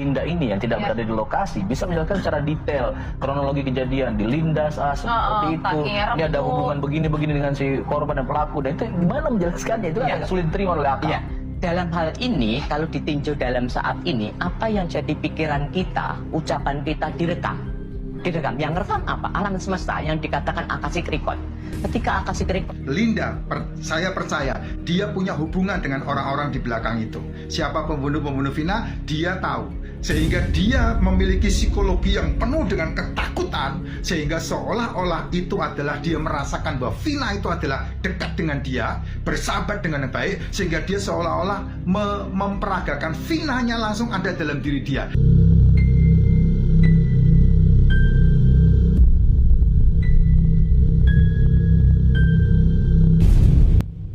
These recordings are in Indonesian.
Linda ini yang tidak berada di lokasi bisa menjelaskan secara detail kronologi kejadian di Linda seperti itu. Ini ada hubungan begini-begini dengan si korban dan pelaku, dan itu gimana menjelaskannya itu agak sulit diterima oleh akal. Ya. Dalam hal ini, kalau ditinjau dalam saat ini, apa yang jadi pikiran kita, ucapan kita direkam. Yang rekam apa? Alam semesta yang dikatakan Akashic Record. Ketika Akashic Record, Linda, saya percaya dia punya hubungan dengan orang-orang di belakang itu. Siapa pembunuh Vina, dia tahu. Sehingga dia memiliki psikologi yang penuh dengan ketakutan, sehingga seolah-olah itu adalah dia merasakan bahwa Vina itu adalah dekat dengan dia, bersahabat dengan yang baik, sehingga dia seolah-olah memperagakan Vinanya langsung ada dalam diri dia.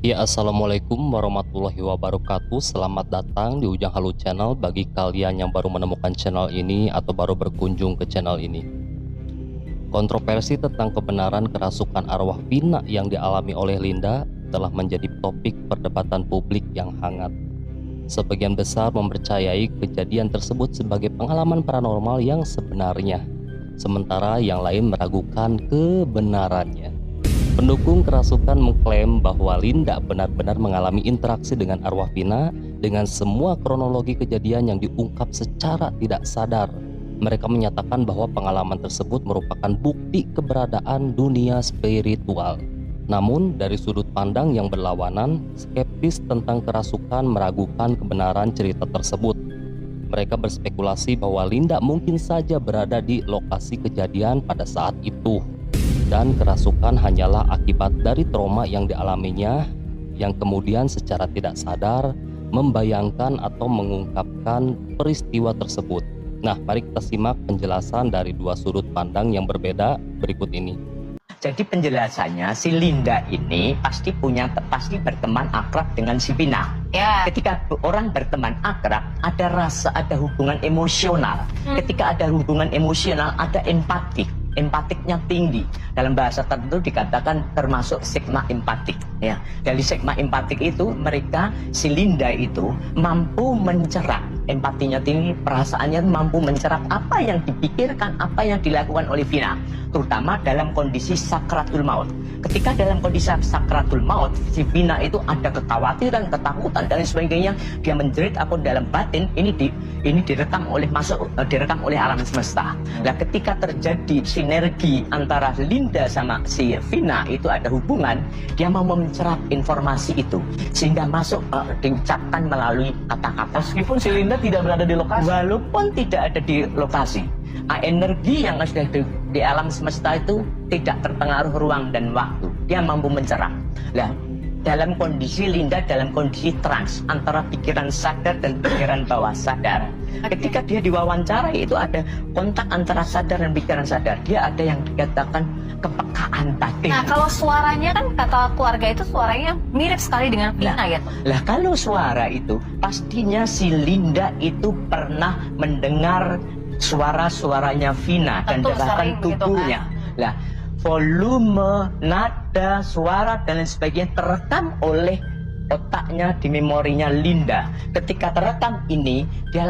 Ya, assalamualaikum warahmatullahi wabarakatuh. Selamat datang di Ujang Halu Channel. Bagi kalian yang baru menemukan channel ini atau baru berkunjung ke channel ini, kontroversi tentang kebenaran kerasukan arwah Vina yang dialami oleh Linda telah menjadi topik perdebatan publik yang hangat. Sebagian besar mempercayai kejadian tersebut sebagai pengalaman paranormal yang sebenarnya, sementara yang lain meragukan kebenarannya. Pendukung kerasukan mengklaim bahwa Linda benar-benar mengalami interaksi dengan arwah Vina dengan semua kronologi kejadian yang diungkap secara tidak sadar. Mereka menyatakan bahwa pengalaman tersebut merupakan bukti keberadaan dunia spiritual. Namun, dari sudut pandang yang berlawanan, skeptis tentang kerasukan meragukan kebenaran cerita tersebut. Mereka berspekulasi bahwa Linda mungkin saja berada di lokasi kejadian pada saat itu, dan kerasukan hanyalah akibat dari trauma yang dialaminya, yang kemudian secara tidak sadar membayangkan atau mengungkapkan peristiwa tersebut. Nah, mari kita simak penjelasan dari dua sudut pandang yang berbeda berikut ini. jadi penjelasannya si Linda ini pasti berteman akrab dengan si Vina. Ya. Ketika orang berteman akrab, ada rasa, ada hubungan emosional. Ketika ada hubungan emosional, ada empatiknya tinggi. Dalam bahasa tertentu dikatakan termasuk sigma empatik. Ya, dari sigma empatik itu mereka, si Linda itu mampu mencerap, empatinya tinggi, perasaannya mampu mencerap apa yang dipikirkan, apa yang dilakukan oleh Vina, terutama dalam kondisi sakratul maut. Ketika dalam kondisi sakratul maut, si Vina itu ada kekhawatiran, ketakutan dan sebagainya, dia menjerit apa dalam batin, ini direkam oleh alam semesta. Nah, ketika terjadi sinergi antara Linda sama si Vina itu ada hubungan, dia mau mencerap informasi itu sehingga masuk diucapkan melalui kata-kata. Meskipun si Linda tidak berada di lokasi. Walaupun tidak ada di lokasi, energi yang sudah di alam semesta itu tidak terpengaruh ruang dan waktu. Dia mampu mencerap. Nah, dalam kondisi Linda dalam kondisi trans antara pikiran sadar dan pikiran bawah sadar. Ketika dia diwawancarai itu ada kontak antara sadar dan pikiran sadar. Dia ada yang dikatakan kepekaan batin. Nah, kalau suaranya kan kata keluarga itu suaranya mirip sekali dengan Vina ya. Lah kalau suara itu pastinya si Linda itu pernah mendengar suara-suaranya Vina dan bahkan tubuhnya. Lah, volume, nada, suara dan lain sebagainya terekam oleh otaknya di memorinya Linda. Ketika terekam ini, dia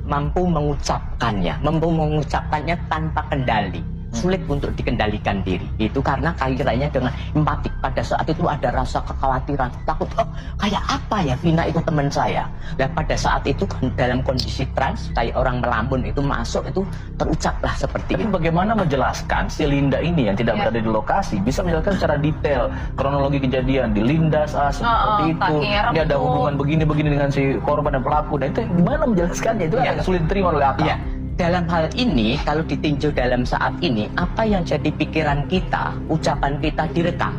mampu mengucapkannya tanpa kendali. Sulit untuk dikendalikan diri. Itu karena kaitannya dengan empatik. Pada saat itu ada rasa kekhawatiran, takut, oh kayak apa ya Vina itu teman saya. Dan pada saat itu dalam kondisi trans, kayak orang melamun itu masuk, itu terucaplah seperti Tapi itu. bagaimana menjelaskan si Linda ini yang tidak berada di lokasi bisa menjelaskan secara detail kronologi kejadian di Linda seperti itu. Ini ada hubungan begini-begini dengan si korban dan pelaku, dan itu gimana menjelaskannya itu agak sulit diterima oleh akal. Ya. Dalam hal ini, kalau ditinjau dalam saat ini, apa yang jadi pikiran kita, ucapan kita direkam.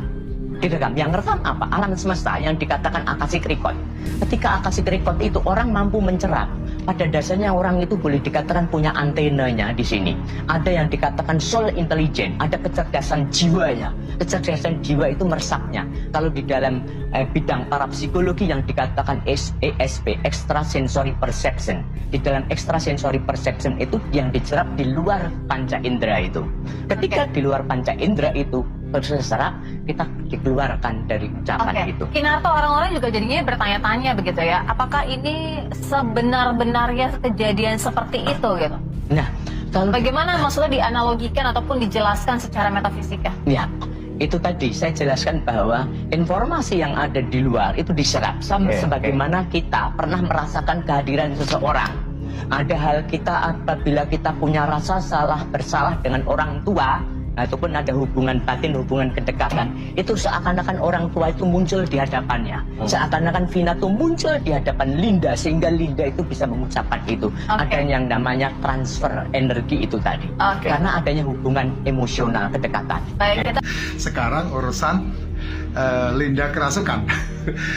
Yang rekam apa? Alam semesta yang dikatakan Akashic Record. Ketika Akashic Record itu orang mampu mencerap. Pada dasarnya orang itu boleh dikatakan punya antenanya di sini. Ada yang dikatakan soul intelligence, ada kecerdasan jiwanya. Kecerdasan jiwa itu meresapnya. Kalau di dalam bidang parapsikologi yang dikatakan ESP, extrasensory perception. Di dalam extrasensory perception itu yang dicerap di luar panca indera itu. Ketika di luar panca indera itu berserak, kita dikeluarkan dari ucapan itu. Kinarto, orang-orang juga jadinya bertanya-tanya begitu ya, apakah ini sebenar-benarnya kejadian seperti itu gitu? Nah, kalau bagaimana maksudnya dianalogikan ataupun dijelaskan secara metafisika? Ya, itu tadi saya jelaskan bahwa informasi yang ada di luar itu diserap sebagaimana kita pernah merasakan kehadiran seseorang. Ada hal kita apabila kita punya rasa bersalah dengan orang tua, ataupun ada hubungan batin, hubungan kedekatan, itu seakan-akan orang tua itu muncul di hadapannya. Seakan-akan Vina itu muncul di hadapan Linda, sehingga Linda itu bisa mengucapkan itu. Ada yang namanya transfer energi itu tadi. Karena adanya hubungan emosional, kedekatan. Sekarang urusan Linda kerasukan.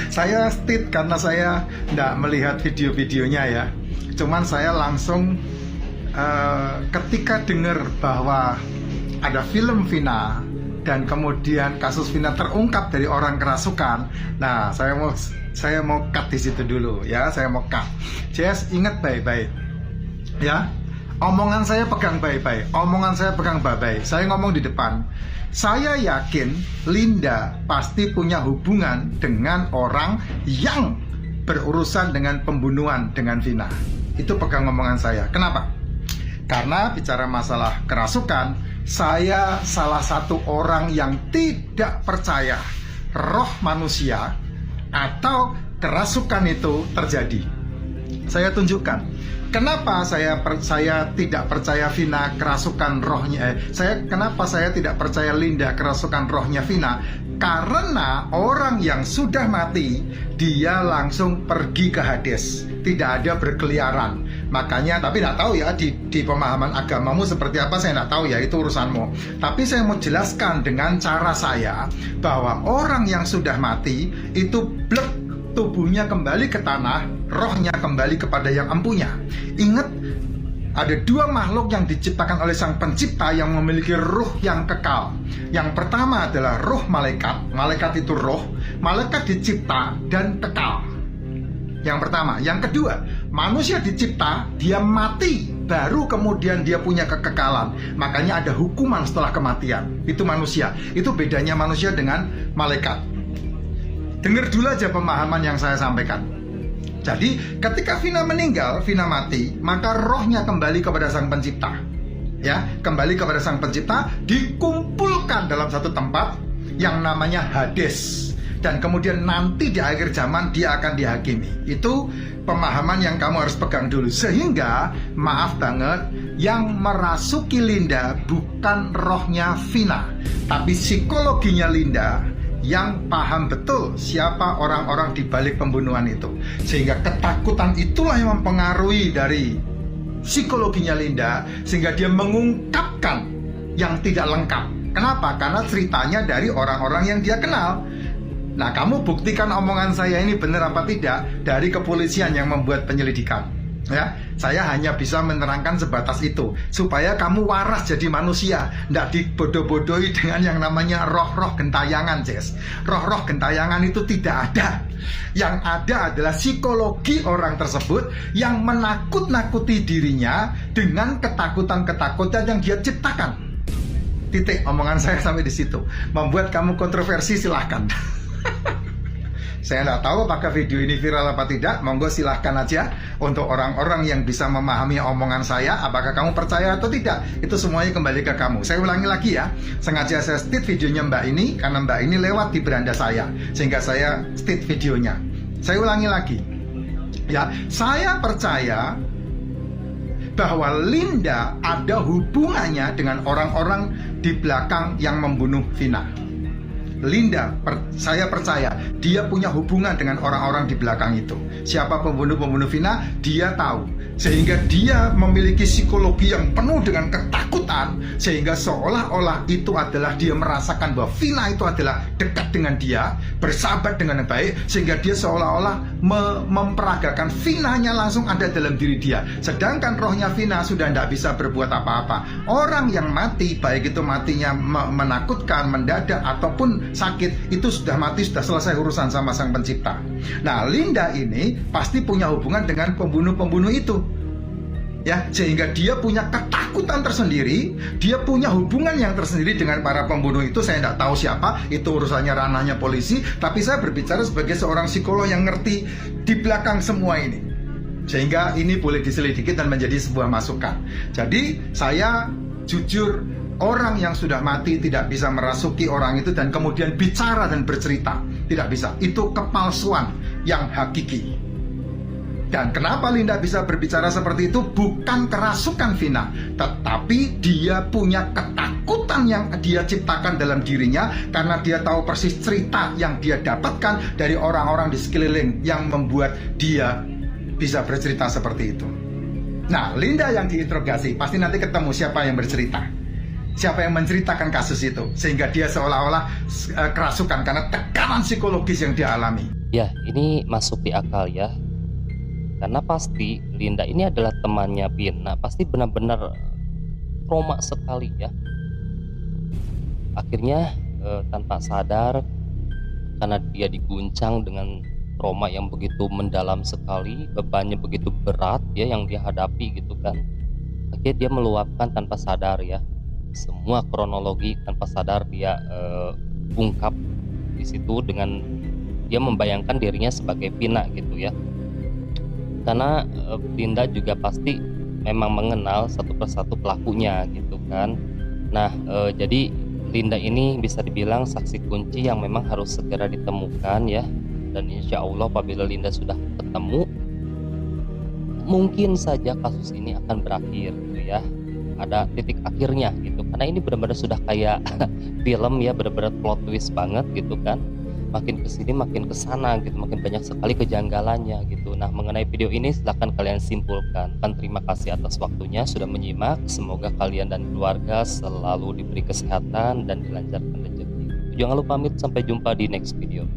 Saya stit karena saya tidak melihat video-videonya ya. Cuman saya langsung ketika dengar bahwa ada film Vina dan kemudian kasus Vina terungkap dari orang kerasukan. Nah, saya mau cut di situ dulu ya, saya mau cut. Jess, ingat baik-baik ya. Omongan saya pegang baik-baik. Omongan saya pegang baik-baik. Saya ngomong di depan. Saya yakin Linda pasti punya hubungan dengan orang yang berurusan dengan pembunuhan dengan Vina. Itu pegang omongan saya. Kenapa? Karena bicara masalah kerasukan, saya salah satu orang yang tidak percaya roh manusia atau kerasukan itu terjadi. Saya tunjukkan kenapa saya tidak percaya Vina kerasukan rohnya. Kenapa saya tidak percaya Linda kerasukan rohnya Vina? Karena orang yang sudah mati, dia langsung pergi ke Hades, tidak ada berkeliaran. Makanya, tapi tidak tahu ya di pemahaman agamamu seperti apa, saya tidak tahu ya, itu urusanmu. Tapi saya mau jelaskan dengan cara saya bahwa orang yang sudah mati itu blek, tubuhnya kembali ke tanah, rohnya kembali kepada yang empunya. Ingat, ada dua makhluk yang diciptakan oleh Sang Pencipta yang memiliki ruh yang kekal. Yang pertama adalah ruh malaikat. Malaikat itu roh, malaikat dicipta dan kekal. Yang pertama. Yang kedua, manusia dicipta, dia mati, baru kemudian dia punya kekekalan. Makanya ada hukuman setelah kematian. Itu manusia. Itu bedanya manusia dengan malaikat. Dengar dulu aja pemahaman yang saya sampaikan. Jadi ketika Vina meninggal, Vina mati, maka rohnya kembali kepada Sang Pencipta. Ya, kembali kepada Sang Pencipta, dikumpulkan dalam satu tempat yang namanya Hades. Dan kemudian nanti di akhir zaman dia akan dihakimi. Itu pemahaman yang kamu harus pegang dulu. Sehingga, maaf banget, yang merasuki Linda bukan rohnya Vina, tapi psikologinya Linda yang paham betul siapa orang-orang di balik pembunuhan itu. Sehingga ketakutan itulah yang mempengaruhi dari psikologinya Linda, sehingga dia mengungkapkan yang tidak lengkap. Kenapa? Karena ceritanya dari orang-orang yang dia kenal. Nah, kamu buktikan omongan saya ini benar apa tidak dari kepolisian yang membuat penyelidikan. Ya, saya hanya bisa menerangkan sebatas itu supaya kamu waras jadi manusia, tidak dibodoh-bodohi dengan yang namanya roh-roh gentayangan, Jess. Roh-roh gentayangan itu tidak ada. Yang ada adalah psikologi orang tersebut yang menakut-nakuti dirinya dengan ketakutan-ketakutan yang dia ciptakan. Titik, omongan saya sampai di situ. Membuat kamu kontroversi, silahkan. Saya tidak tahu apakah video ini viral apa tidak. Monggo silahkan aja untuk orang-orang yang bisa memahami omongan saya. Apakah kamu percaya atau tidak, itu semuanya kembali ke kamu. Saya ulangi lagi ya, sengaja saya stit videonya Mbak ini karena Mbak ini lewat di beranda saya, sehingga saya stit videonya. Saya ulangi lagi ya, saya percaya bahwa Linda ada hubungannya dengan orang-orang di belakang yang membunuh Vina. Linda, saya percaya dia punya hubungan dengan orang-orang di belakang itu. Siapa pembunuh Vina, dia tahu. Sehingga dia memiliki psikologi yang penuh dengan ketakutan, sehingga seolah-olah itu adalah dia merasakan bahwa Vina itu adalah dekat dengan dia, bersahabat dengan baik, sehingga dia seolah-olah memperagakan Vinanya langsung ada dalam diri dia. Sedangkan rohnya Vina sudah tidak bisa berbuat apa-apa. Orang yang mati, baik itu matinya menakutkan, mendadak, ataupun sakit, itu sudah mati, sudah selesai urusan sama Sang Pencipta. Nah, Linda ini pasti punya hubungan dengan pembunuh-pembunuh itu. ya, sehingga dia punya ketakutan tersendiri, dia punya hubungan yang tersendiri dengan para pembunuh itu. Saya tidak tahu siapa, itu urusannya ranahnya polisi, tapi saya berbicara sebagai seorang psikolog yang ngerti di belakang semua ini, sehingga ini boleh diselidiki dan menjadi sebuah masukan. Jadi saya jujur, orang yang sudah mati tidak bisa merasuki orang itu dan kemudian bicara dan bercerita, tidak bisa. Itu kepalsuan yang hakiki. Dan kenapa Linda bisa berbicara seperti itu? Bukan kerasukan Vina, tetapi dia punya ketakutan yang dia ciptakan dalam dirinya, karena dia tahu persis cerita yang dia dapatkan dari orang-orang di sekeliling yang membuat dia bisa bercerita seperti itu. Nah, Linda yang diinterogasi, pasti nanti ketemu siapa yang bercerita, siapa yang menceritakan kasus itu, sehingga dia seolah-olah kerasukan karena tekanan psikologis yang dia alami. Ya, ini masuk di akal ya. Karena pasti Linda ini adalah temannya Vina, pasti benar-benar trauma sekali ya. Akhirnya tanpa sadar, karena dia diguncang dengan trauma yang begitu mendalam sekali, bebannya begitu berat ya yang dia hadapi gitu kan. Akhirnya dia meluapkan tanpa sadar ya. Semua kronologi tanpa sadar dia ungkap di situ, dengan dia membayangkan dirinya sebagai Vina gitu ya. Karena Linda juga pasti memang mengenal satu persatu pelakunya gitu kan. Nah, jadi Linda ini bisa dibilang saksi kunci yang memang harus segera ditemukan ya. Dan insya Allah apabila Linda sudah ketemu, mungkin saja kasus ini akan berakhir gitu ya. Ada titik akhirnya gitu. Karena ini benar-benar sudah kayak film ya, benar-benar plot twist banget gitu kan. Makin kesini makin kesana gitu, makin banyak sekali kejanggalannya gitu. Nah, mengenai video ini silahkan kalian simpulkan. Terima kasih atas waktunya sudah menyimak. Semoga kalian dan keluarga selalu diberi kesehatan dan dilancarkan rezeki. Jangan lupa pamit, sampai jumpa di next video.